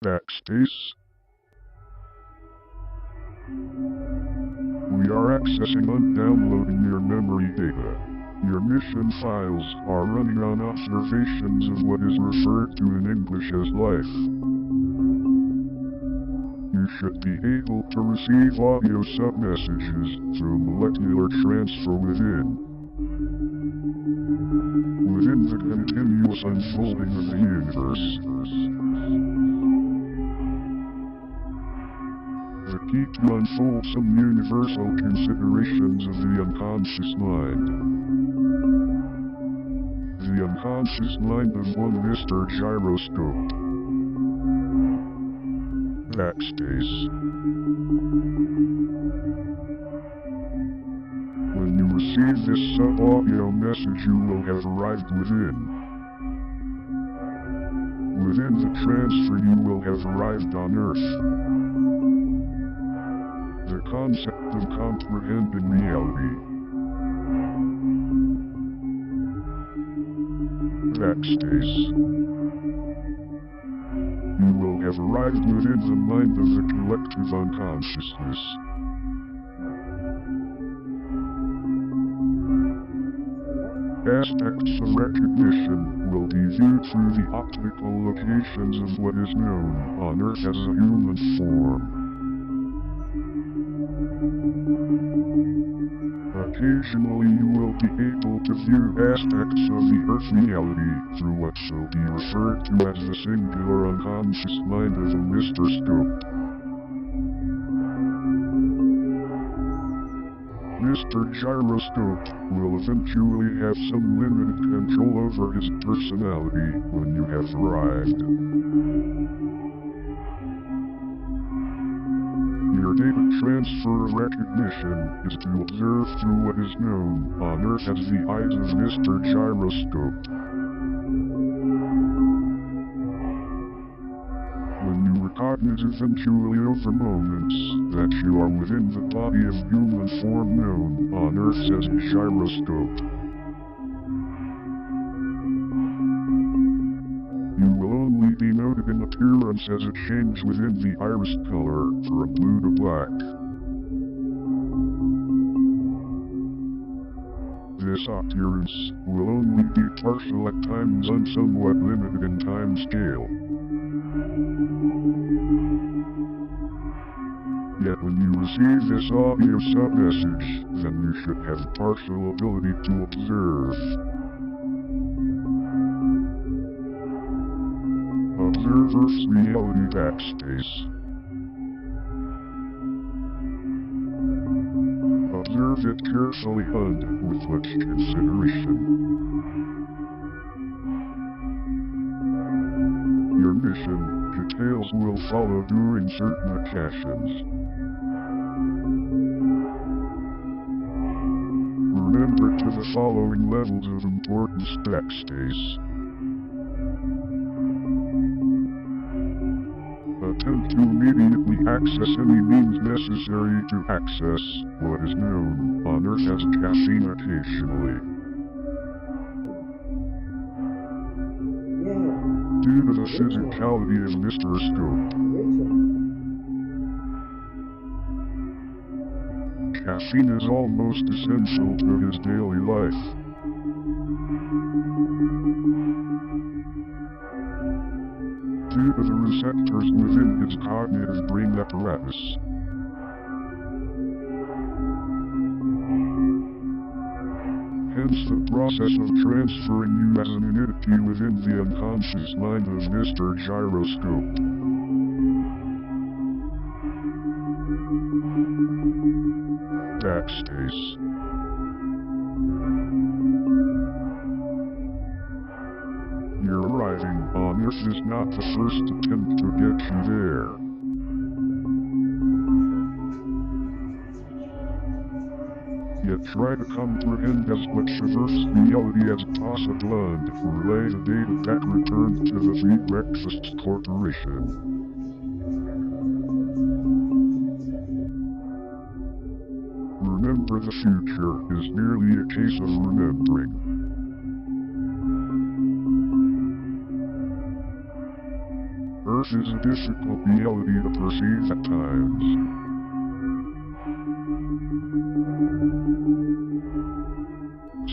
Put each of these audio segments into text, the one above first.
Backspace. We are accessing and downloading your memory data. Your mission files are running on observations of what is referred to in English as life. You should be able to receive audio sub-messages through molecular transfer within the continuous unfolding of the universe. The key to unfold some universal considerations of the unconscious mind. The unconscious mind of one Mr. Gyroscope. Backspace. When you receive this sub-audio message, you will have arrived within. Within the transfer, you will have arrived on Earth. The concept of comprehending reality. Backspace. You will have arrived within the mind of the collective unconsciousness. Aspects of recognition will be viewed through the optical locations of what is known on Earth as a human form. Occasionally you will be able to view aspects of the Earth reality through what shall be referred to as the singular unconscious mind of a Mr. Scope. Mr. Gyroscope will eventually have some limited control over his personality when you have arrived. Your data transfer of recognition is to observe through what is known on Earth as the eyes of Mr. Gyroscope. When you recognize eventually over moments that you are within the body of human form known on Earth as a gyroscope, you will only be noted in appearance as a change within the iris color from blue to black. This appearance will only be partial at times and somewhat limited in time scale. Yet when you receive this audio sub-message, then you should have partial ability to observe. Observe Earth's reality. Backspace. Observe it carefully and with much consideration. Your mission details will follow during certain occasions. Remember to the following levels of importance. Backspace. Attempt to immediately access any means necessary to access what is known on Earth as caffeine occasionally. Due to the physicality of Mr. Scope, caffeine is almost essential to his daily life. Due to the receptors within his cognitive brain apparatus. Hence the process of transferring you as an entity within the unconscious mind of Mr. Gyroscope. Backspace. Your arriving on Earth is not the first attempt to get you there. Yet try to comprehend as much of Earth's reality as possible and relay the data that returned to the Free Breakfast Corporation. Remember, the future is merely a case of remembering. Earth is a difficult reality to perceive at times.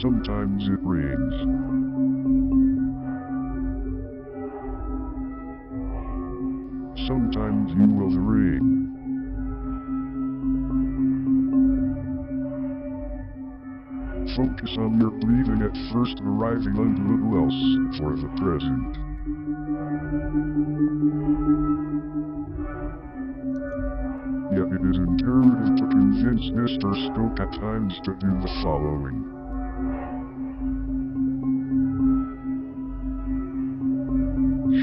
Sometimes it rains. Sometimes you will the rain. Focus on your breathing at first, arriving on little else for the present. Yet it is imperative to convince Mr. Scope at times to do the following.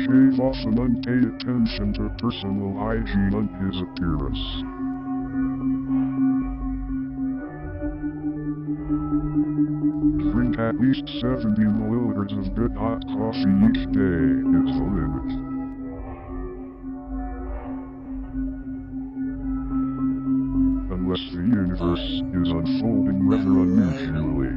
Shave off and unpay attention to personal hygiene and his appearance. Drink at least 70 milliliters of good hot coffee each day is the limit. Unless the universe is unfolding rather unusually.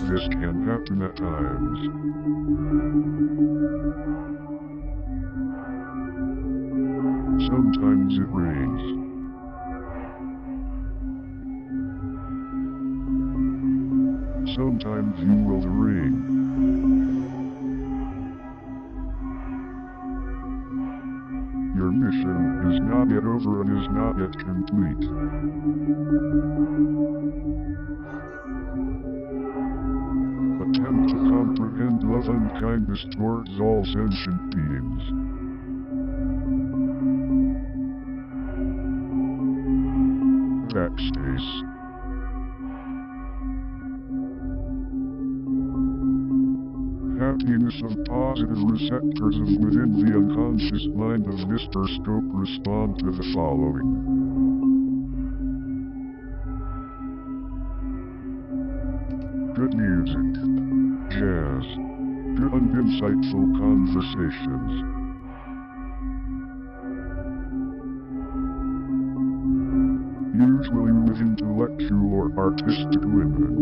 This can happen at times. Sometimes it rains. Sometimes you will the rain. Your mission is not yet over and is not yet complete. Attempt to comprehend love and kindness towards all sentient beings. Backspace. Happiness of positive receptors of within the unconscious mind of Mr. Scope respond to the following. Good music, jazz, good and insightful conversations. Usually with intellectual or artistic women.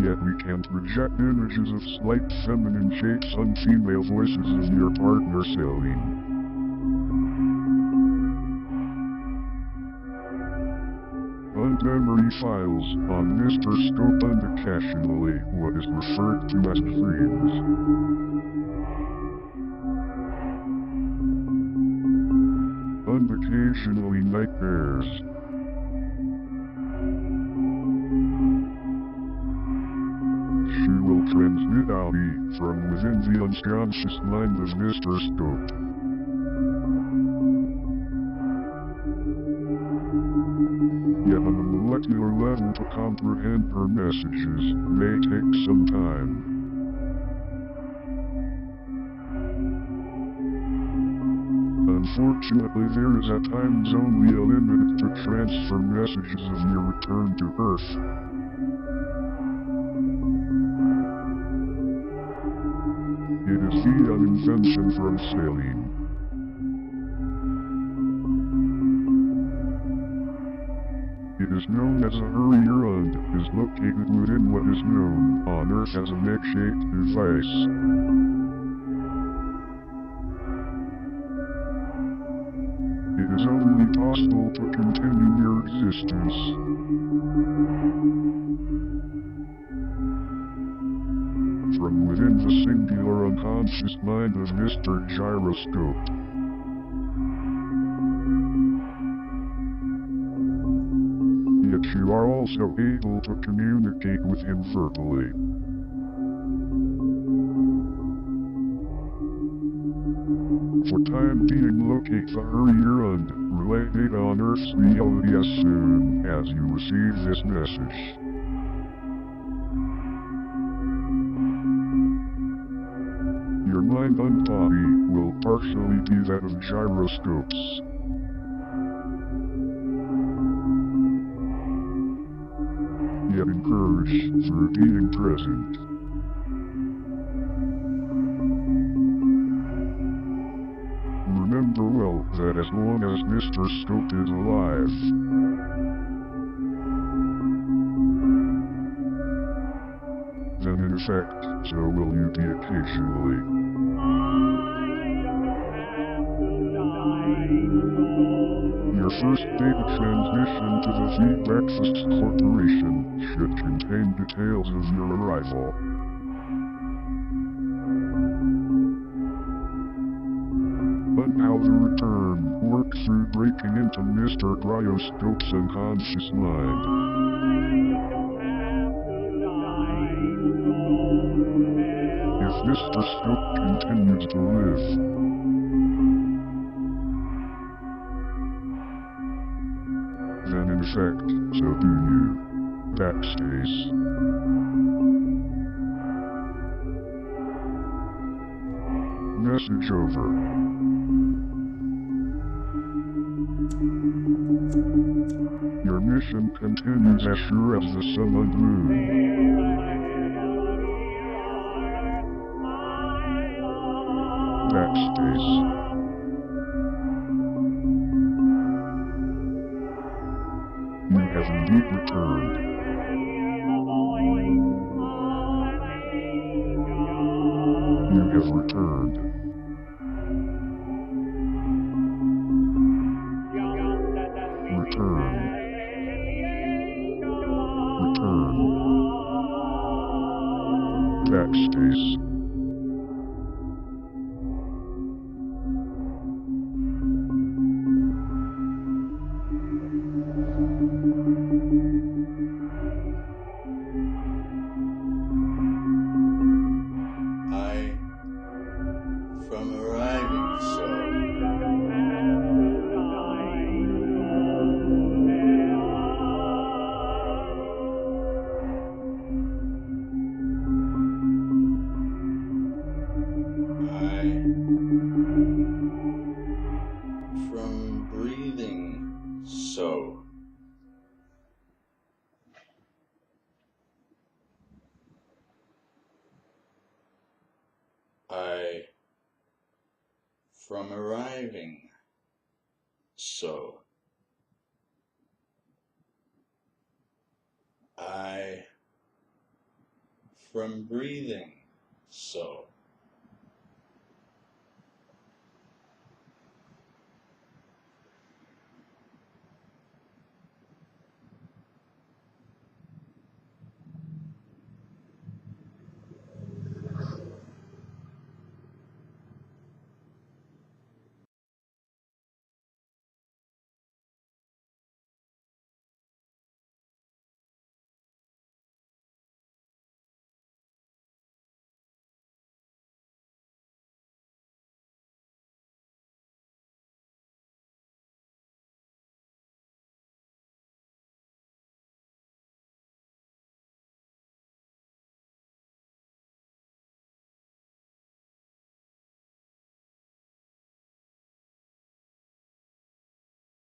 Yet we can't reject images of slight feminine shapes and female voices of your partner Celine. And memory files on Mr. Scope and occasionally what is referred to as dreams. And occasionally nightmares. She will transmit audio from within the unconscious mind of Mr. Scope. Yet on a molecular level to comprehend her messages may take some time. Unfortunately, there is at times only a limit to transfer messages of your return to Earth. It is via an invention from Celine. It is known as a Hurrier and is located within what is known on Earth as an egg-shaped device. It is only possible to continue your existence. From within the singular unconscious mind of Mr. Gyroscope. Yet you are also able to communicate with him verbally. For time being, locate the Hurrier and relay data on Earth's reality as soon as you receive this message. Your mind and body will partially be that of gyroscopes. Yet encouraged through being present. Remember well that as long as Mr. Scope is alive, effect, so will you be occasionally. Your first data transmission to the backspaceX Corporation should contain details of your arrival. But how the return works through breaking into Mr. Cryoscope's unconscious mind. If Mr. Scope continues to live, then in effect, so do you. Backspace. Message over. Your mission continues as sure as the sun and moon. Backspace. You have indeed returned. You have returned. Return. Return. Backspace. From arriving so. From breathing so. From arriving so. From breathing so.